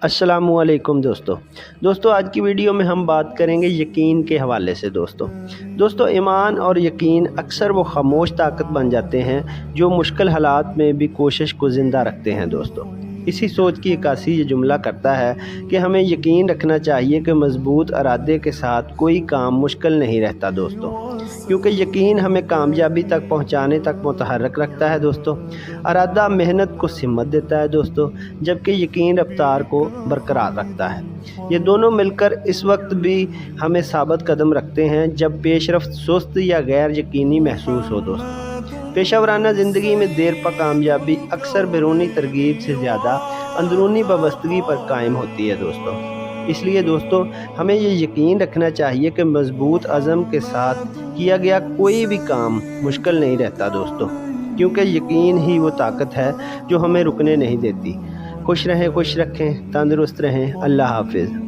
अस्सलामुअलैकुम दोस्तों आज की वीडियो में हम बात करेंगे यकीन के हवाले से। दोस्तों ईमान और यकीन अक्सर वो खामोश ताकत बन जाते हैं जो मुश्किल हालात में भी कोशिश को ज़िंदा रखते हैं। दोस्तों इसी सोच की अक्कासी ये जुमला करता है कि हमें यकीन रखना चाहिए कि मजबूत इरादे के साथ कोई काम मुश्किल नहीं रहता दोस्तों, क्योंकि यकीन हमें कामयाबी तक पहुंचाने तक मुतहर्रिक रखता है। दोस्तों इरादा मेहनत को सिमत देता है दोस्तों, जबकि यकीन रफ्तार को बरकरार रखता है। ये दोनों मिलकर इस वक्त भी हमें साबित कदम रखते हैं जब पेशरफ्त सुस्त या गैर यकीनी महसूस हो। दोस्तों पेशेवराना ज़िंदगी में देर पर कामयाबी अक्सर बैरूनी तरगीब से ज़्यादा अंदरूनी वाबस्तगी पर कायम होती है। दोस्तों इसलिए दोस्तों हमें ये यकीन रखना चाहिए कि मजबूत अज़म के साथ किया गया कोई भी काम मुश्किल नहीं रहता दोस्तों, क्योंकि यकीन ही वो ताकत है जो हमें रुकने नहीं देती। खुश रहें, खुश रखें, तंदुरुस्त रहें। अल्लाह हाफिज़।